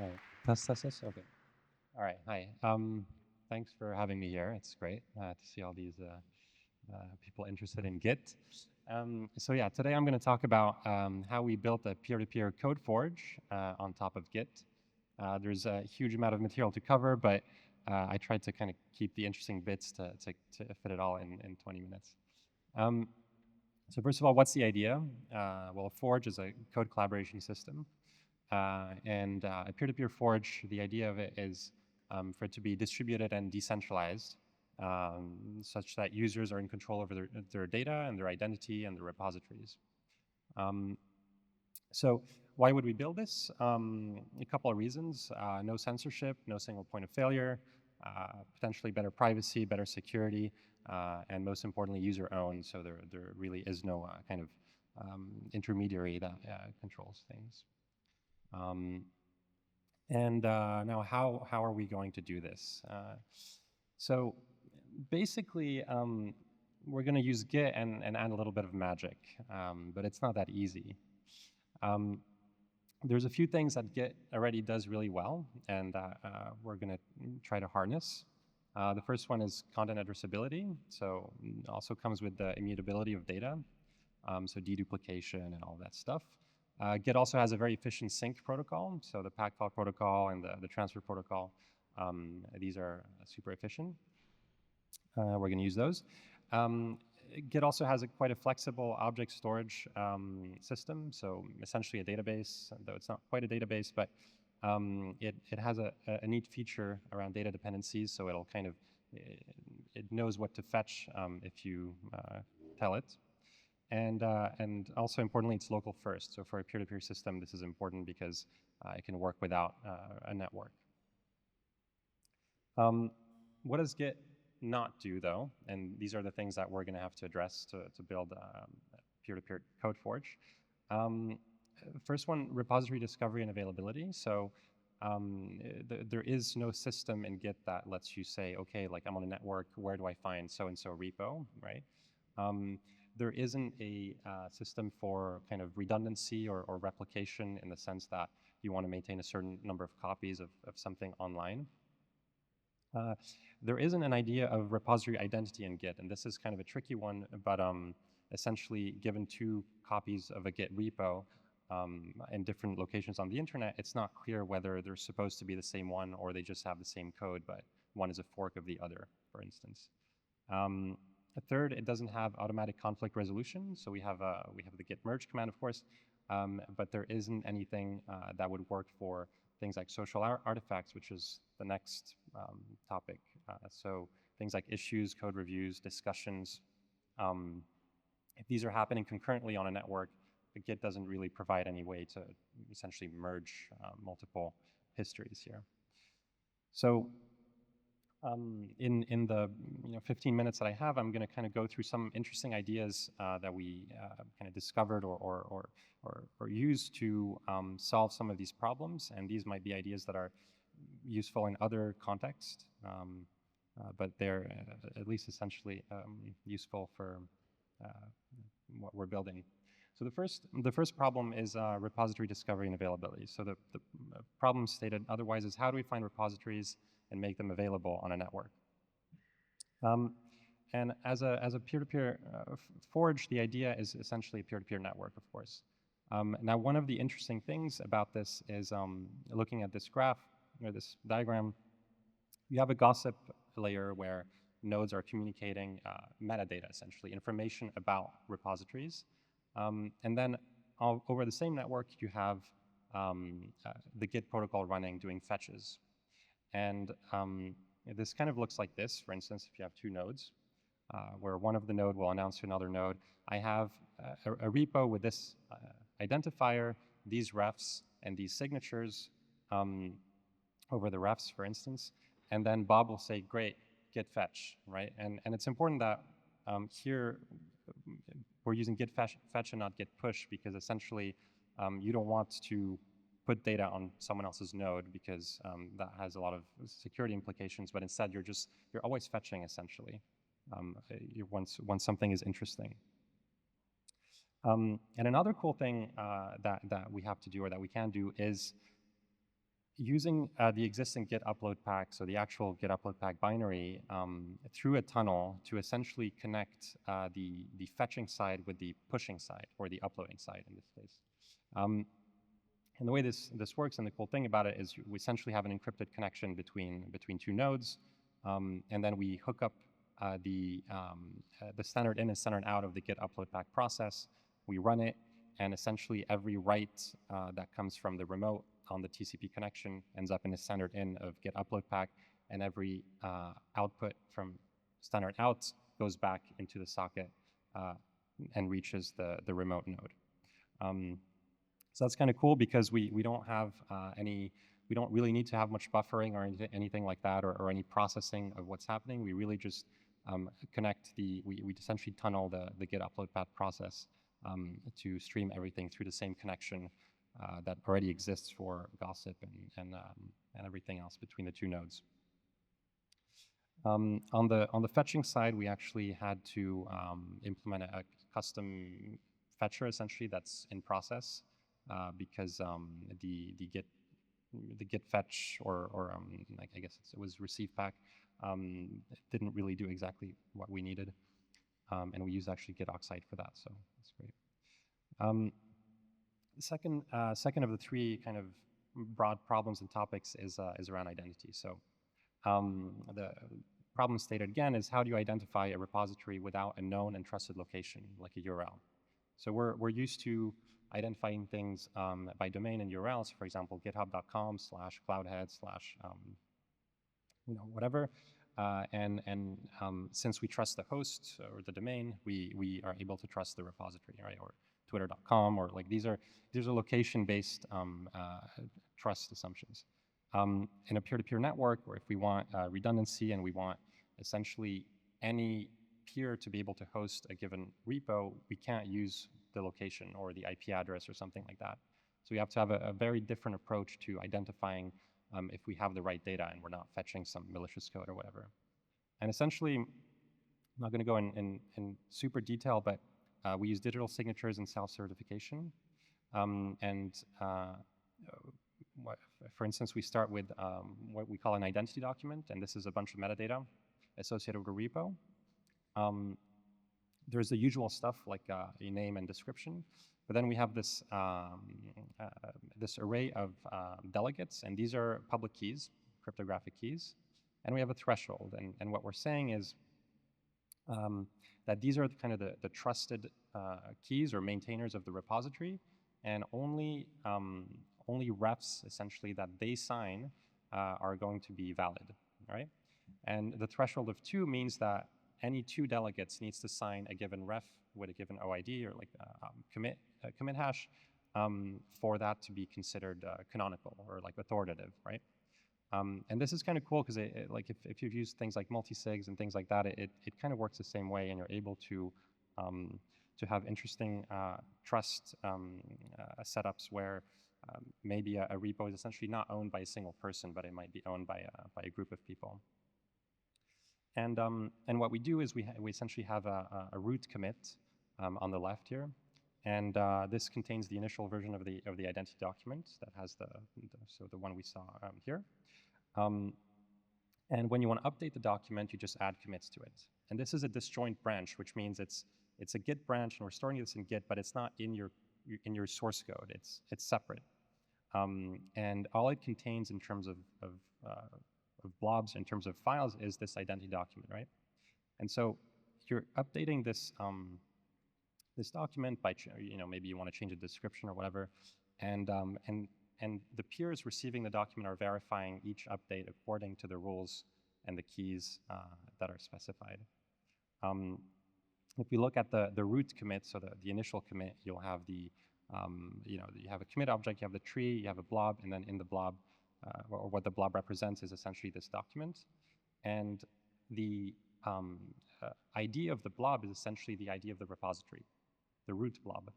All right. Test. Okay. All right. Hi. Thanks for having me here. It's great to see all these people interested in Git. So yeah, today I'm going to talk about how we built a peer-to-peer code forge on top of Git. There's a huge amount of material to cover, but I tried to kind of keep the interesting bits to fit it all in 20 minutes. Um, so first of all, what's the idea? Well, Forge is a code collaboration system. And a peer-to-peer forge, the idea of it is for it to be distributed and decentralized, such that users are in control over their data and their identity and their repositories. Um, so why would we build this? A couple of reasons. No censorship, no single point of failure, potentially better privacy, better security, and most importantly, user-owned, so there really is no kind of intermediary that controls things. Now, how are we going to do this? So basically, we're going to use Git and add a little bit of magic, but it's not that easy. There's a few things that Git already does really well, and we're going to try to harness. The first one is content addressability, so also comes with the immutability of data, so deduplication and all that stuff. Git also has a very efficient sync protocol, so the pack file protocol and the transfer protocol, these are super efficient. We're going to use those. Git also has quite a flexible object storage system, so essentially a database, though it's not quite a database, but it has a neat feature around data dependencies, so it'll kind of, it knows what to fetch if you tell it. And also importantly, it's local first. So for a peer-to-peer system, this is important because it can work without a network. What does Git not do, though? And these are the things that we're going to have to address to build a peer-to-peer code forge. First one, repository discovery and availability. So there is no system in Git that lets you say, okay, like I'm on a network, where do I find so-and-so repo, right? There isn't a system for kind of redundancy or replication in the sense that you want to maintain a certain number of copies of something online. There isn't an idea of repository identity in Git, and this is kind of a tricky one, but essentially given two copies of a Git repo in different locations on the internet, it's not clear whether they're supposed to be the same one or they just have the same code, but one is a fork of the other, for instance. A third, it doesn't have automatic conflict resolution. So we have the GitMerge command, of course, but there isn't anything that would work for things like social artifacts, which is the next topic. So things like issues, code reviews, discussions. If these are happening concurrently on a network, Git doesn't really provide any way to essentially merge multiple histories here. So in the 15 minutes that I have, I'm going to kind of go through some interesting ideas that we kind of discovered or used to solve some of these problems. And these might be ideas that are useful in other contexts, but they're at least essentially useful for what we're building. So the first problem is repository discovery and availability. So the problem stated otherwise is how do we find repositories and make them available on a network? And as a peer-to-peer forge, the idea is essentially a peer-to-peer network, of course. Now, one of the interesting things about this is looking at this graph or this diagram. You have a gossip layer where nodes are communicating metadata, essentially, information about repositories. And then over the same network, you have the Git protocol running, doing fetches. And this kind of looks like this, for instance, if you have two nodes, where one of the node will announce to another node, I have a repo with this identifier, these refs, and these signatures over the refs, for instance. And then Bob will say, great, git fetch, right? And it's important that here we're using git fetch and not git push, because essentially you don't want to put data on someone else's node because that has a lot of security implications, but instead you're always fetching, essentially, once something is interesting. And another cool thing that we have to do, or that we can do, is using the existing git upload pack, so the actual git upload pack binary, through a tunnel to essentially connect the fetching side with the pushing side, or the uploading side in this case. And the way this works, and the cool thing about it, is we essentially have an encrypted connection between two nodes, and then we hook up the standard in and standard out of the git upload pack process. We run it, and essentially every write that comes from the remote on the TCP connection ends up in the standard in of git upload pack, and every output from standard out goes back into the socket and reaches the remote node. So that's kind of cool, because we don't have we don't really need to have much buffering or anything like that, or any processing of what's happening. We really just connect we essentially tunnel the git upload path process to stream everything through the same connection that already exists for gossip and everything else between the two nodes. On the fetching side, we actually had to implement a custom fetcher essentially that's in process, because the git fetch, or like, I guess it was receive pack, didn't really do exactly what we needed, and we used actually git oxide for that, so that's great. The second of the three kind of broad problems and topics is around identity. So the problem stated again is, how do you identify a repository without a known and trusted location, like a URL? So we're used to identifying things by domain and URLs. For example, github.com/cloudhead/ whatever. And since we trust the host or the domain, we are able to trust the repository, right? Or twitter.com, or like these are location-based trust assumptions. In a peer-to-peer network, or if we want redundancy and we want essentially any peer to be able to host a given repo, we can't use the location or the IP address or something like that. So we have to have a very different approach to identifying if we have the right data and we're not fetching some malicious code or whatever. And essentially, I'm not going to go in super detail, but we use digital signatures and self-certification. For instance, we start with what we call an identity document, and this is a bunch of metadata associated with a repo. There's the usual stuff like a name and description, but then we have this this array of delegates, and these are public keys, cryptographic keys, and we have a threshold. And what we're saying is that these are kind of the trusted keys or maintainers of the repository, and only refs essentially that they sign are going to be valid, right? And the threshold of 2 means that any 2 delegates needs to sign a given ref with a given OID, or like commit hash, for that to be considered canonical or like authoritative, right? And this is kind of cool, because like if you've used things like multisigs and things like that, it kind of works the same way, and you're able to have interesting trust setups where maybe a repo is essentially not owned by a single person, but it might be owned by a group of people. And what we do is we essentially have a root commit on the left here, and this contains the initial version of the identity document that has the one we saw here. And when you want to update the document, you just add commits to it. And this is a disjoint branch, which means it's a Git branch, and we're storing this in Git, but it's not in your source code. It's separate. And all it contains in terms of blobs, in terms of files, is this identity document, right? And so you're updating this this document by, maybe you want to change the description or whatever, and the peers receiving the document are verifying each update according to the rules and the keys that are specified. If we look at the root commit, so the initial commit, you'll have you have a commit object, you have the tree, you have a blob, and then in the blob, or what the blob represents is essentially this document. And the ID of the blob is essentially the ID of the repository, the root blob.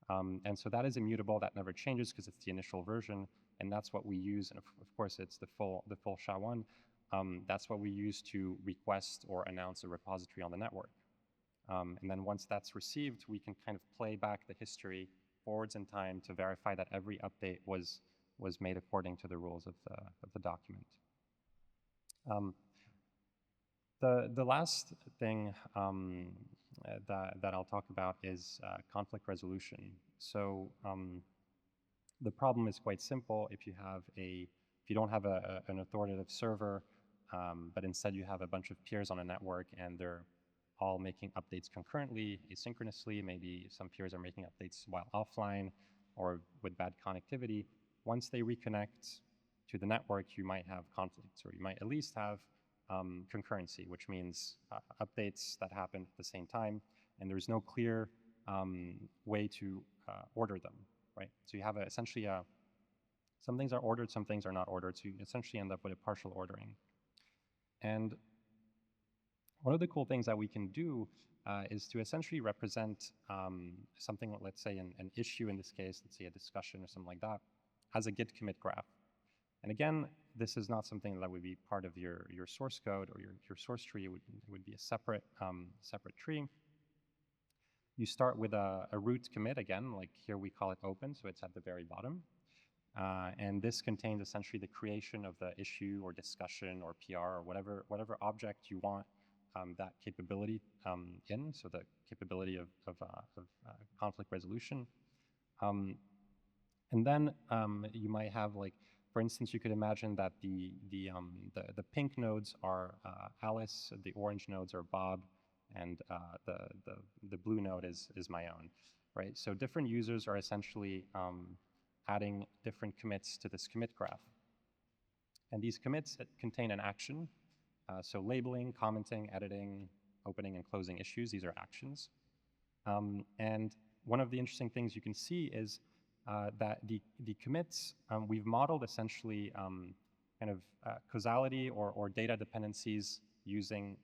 And so that is immutable, that never changes because it's the initial version, and that's what we use, and of course it's the full SHA-1. That's what we use to request or announce a repository on the network. And then once that's received, we can kind of play back the history forwards in time to verify that every update was made according to the rules of the document. The last thing that I'll talk about is conflict resolution. So the problem is quite simple. If you don't have an authoritative server, but instead you have a bunch of peers on a network and they're all making updates concurrently, asynchronously, maybe some peers are making updates while offline or with bad connectivity. Once they reconnect to the network, you might have conflicts, or you might at least have concurrency, which means updates that happen at the same time, and there's no clear way to order them, right? So you have essentially some things are ordered, some things are not ordered, so you essentially end up with a partial ordering. And one of the cool things that we can do is to essentially represent something, let's say an issue in this case, let's say a discussion or something like that, as a git commit graph. And again, this is not something that would be part of your source code or your source tree. It would be a separate tree. You start with a root commit again, like here we call it open, so it's at the very bottom. And this contains essentially the creation of the issue or discussion or PR or whatever object you want that capability in, so the capability of conflict resolution. And then you might have, like, for instance, you could imagine that the pink nodes are Alice, the orange nodes are Bob, and the blue node is my own, right? So different users are essentially adding different commits to this commit graph. And these commits contain an action. So labeling, commenting, editing, opening and closing issues, these are actions. And one of the interesting things you can see is that the commits, we've modeled essentially kind of causality or data dependencies using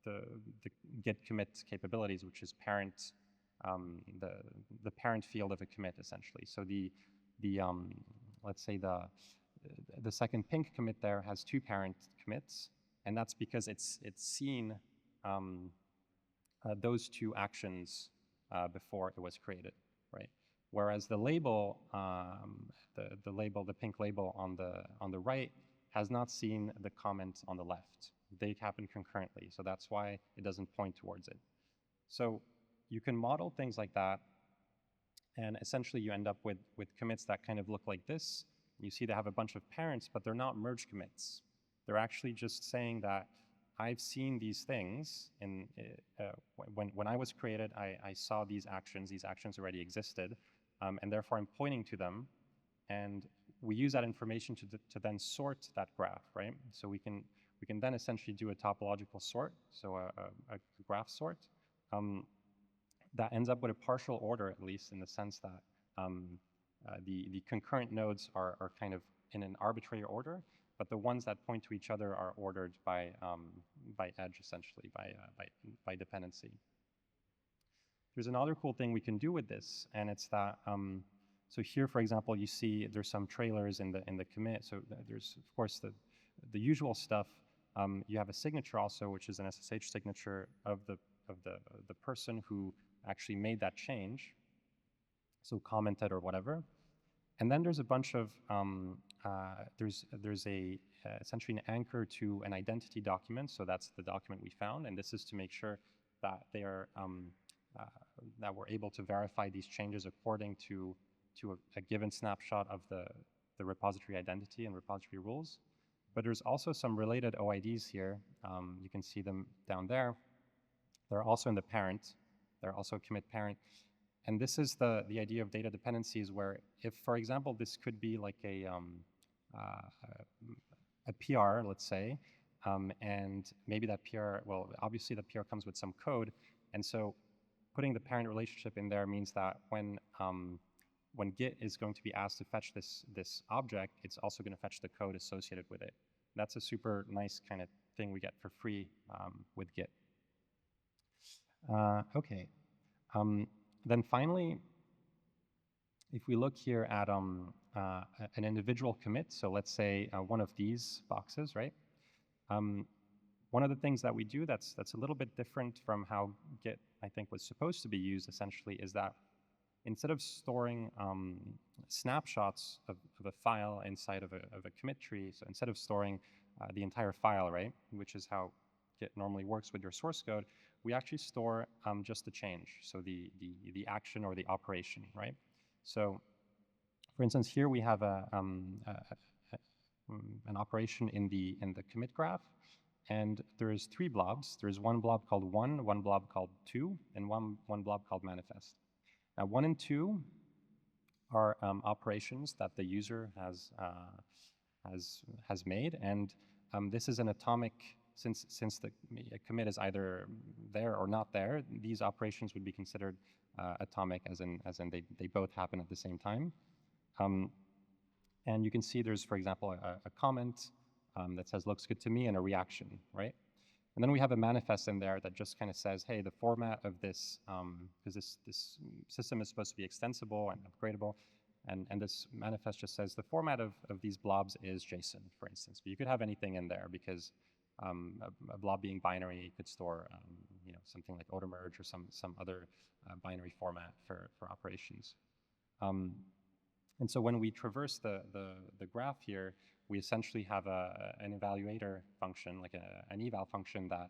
the git commit capabilities, which is parent, the parent field of a commit essentially. So let's say the second pink commit there has two parent commits, and that's because it's seen those two actions before it was created, right? Whereas the label, the pink label on the right has not seen the comment on the left. They happen concurrently, so that's why it doesn't point towards it. So you can model things like that, and essentially you end up with commits that kind of look like this. You see they have a bunch of parents, but they're not merge commits. They're actually just saying that I've seen these things, and when I was created, I saw these actions already existed, and therefore I'm pointing to them, and we use that information to then sort that graph, right? So we can then essentially do a topological sort, so a graph sort, that ends up with a partial order, at least in the sense that the concurrent nodes are kind of in an arbitrary order, but the ones that point to each other are ordered by edge, essentially, by dependency. There's another cool thing we can do with this, and it's that, so here, for example, you see there's some trailers in the commit. So there's, of course, the usual stuff. You have a signature also, which is an SSH signature of the person who actually made that change, so commented or whatever. And then there's a bunch of, there's essentially an anchor to an identity document, so that's the document we found, and this is to make sure that they are, that we're able to verify these changes according to a given snapshot of the repository identity and repository rules. But there's also some related OIDs here. You can see them down there. They're also in the parent. They're also commit parent. And this is the idea of data dependencies, where if, for example, this could be like a PR, let's say, and maybe that PR, well, obviously the PR comes with some code, and so putting the parent relationship in there means that when Git is going to be asked to fetch this object, it's also going to fetch the code associated with it. That's a super nice kind of thing we get for free with Git. Okay. Then finally, if we look here at an individual commit, so let's say one of these boxes, right? One of the things that we do that's a little bit different from how Git, I think, was supposed to be used, essentially, is that instead of storing snapshots of a file inside of a commit tree, so instead of storing the entire file, right, which is how Git normally works with your source code, we actually store just the change, so the action or the operation, right? So, for instance, here we have an operation in the commit graph, and there's 3 blobs. There's one blob called 1, one blob called 2, and one blob called manifest. Now, 1 and 2 are operations that the user has made, and this is an atomic. Since the commit is either there or not there, these operations would be considered atomic, as in they both happen at the same time. And you can see there's, for example, a comment that says looks good to me, and a reaction, right? And then we have a manifest in there that just kind of says, hey, the format of this, because this system is supposed to be extensible and upgradable, and this manifest just says the format of these blobs is JSON, for instance. But you could have anything in there, because a blob being binary could store something like automerge or some other binary format for operations. And so when we traverse the graph here, we essentially have an evaluator function, like an eval function that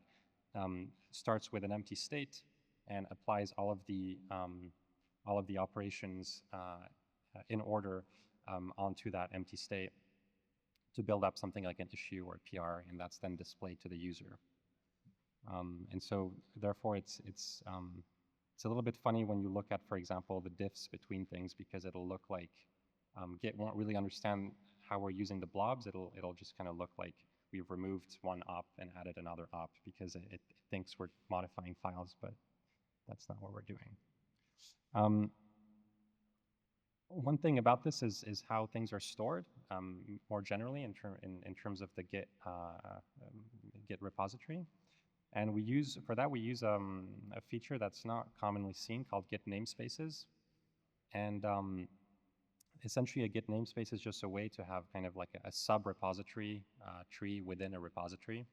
starts with an empty state and applies all of the operations in order onto that empty state to build up something like an issue or PR, and that's then displayed to the user. And so therefore it's a little bit funny when you look at, for example, the diffs between things, because it'll look like Git won't really understand how we're using the blobs. It'll just kind of look like we've removed one op and added another op, because it thinks we're modifying files, but that's not what we're doing. One thing about this is how things are stored more generally in terms of the Git repository. And we use a feature that's not commonly seen called Git namespaces. And essentially a Git namespace is just a way to have kind of like a sub-repository tree within a repository.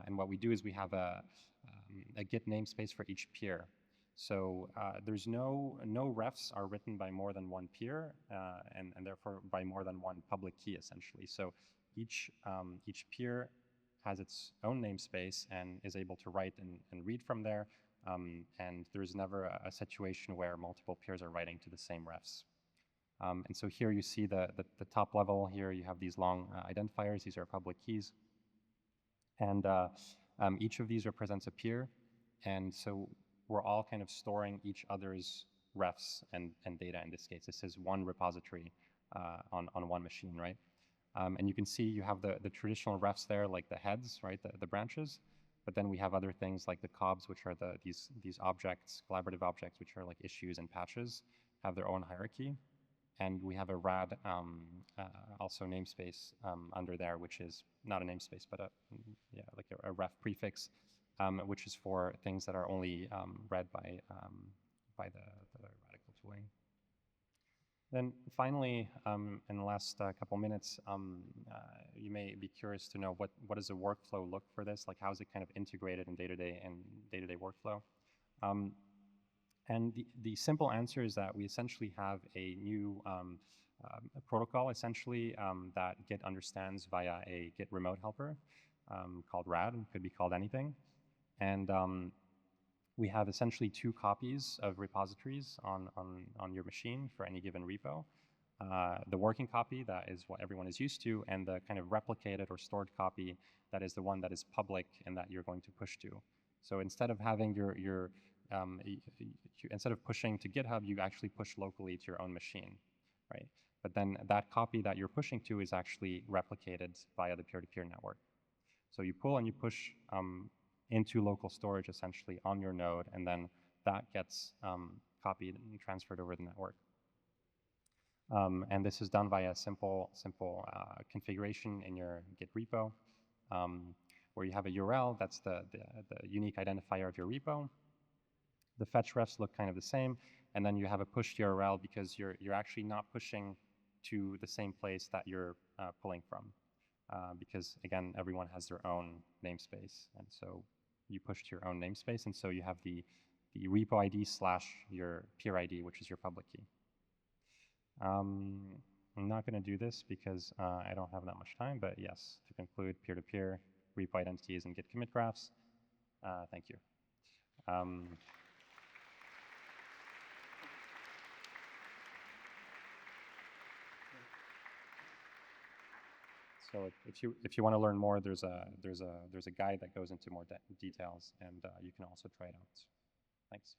And what we do is we have a Git namespace for each peer. So there's no refs are written by more than one peer, and therefore by more than one public key, essentially. So each peer has its own namespace and is able to write and read from there. And there's never a situation where multiple peers are writing to the same refs. And so here you see the top level. Here you have these long identifiers. These are public keys. And each of these represents a peer. And so we're all kind of storing each other's refs and data in this case. This is one repository on one machine, right? And you can see you have the traditional refs there, like the heads, right, the branches. But then we have other things like the cobs, which are these objects, collaborative objects, which are like issues and patches, have their own hierarchy. And we have a rad also namespace under there, which is not a namespace, but like a ref prefix, which is for things that are only read by the Radicle tooling. Then finally, in the last couple minutes, you may be curious to know what does the workflow look for this? Like, how is it kind of integrated in day-to-day workflow? And the simple answer is that we essentially have a new a protocol, essentially, that Git understands via a Git remote helper called rad. It could be called anything. And we have essentially 2 copies of repositories on your machine for any given repo. The working copy, that is what everyone is used to, and the kind of replicated or stored copy, that is the one that is public and that you're going to push to. So instead of having instead of pushing to GitHub, you actually push locally to your own machine, right? But then that copy that you're pushing to is actually replicated via the peer-to-peer network. So you pull and you push into local storage, essentially, on your node, and then that gets copied and transferred over the network. And this is done via a simple configuration in your Git repo, where you have a URL, that's the unique identifier of your repo. The fetch refs look kind of the same, and then you have a push URL because you're actually not pushing to the same place that you're pulling from, because again, everyone has their own namespace, and so you push to your own namespace, and so you have the the repo ID / your peer ID, which is your public key. I'm not going to do this because I don't have that much time, but yes, to conclude, peer-to-peer, repo identities, and Git commit graphs. Thank you. So if you want to learn more, there's a guide that goes into more details, and you can also try it out. Thanks.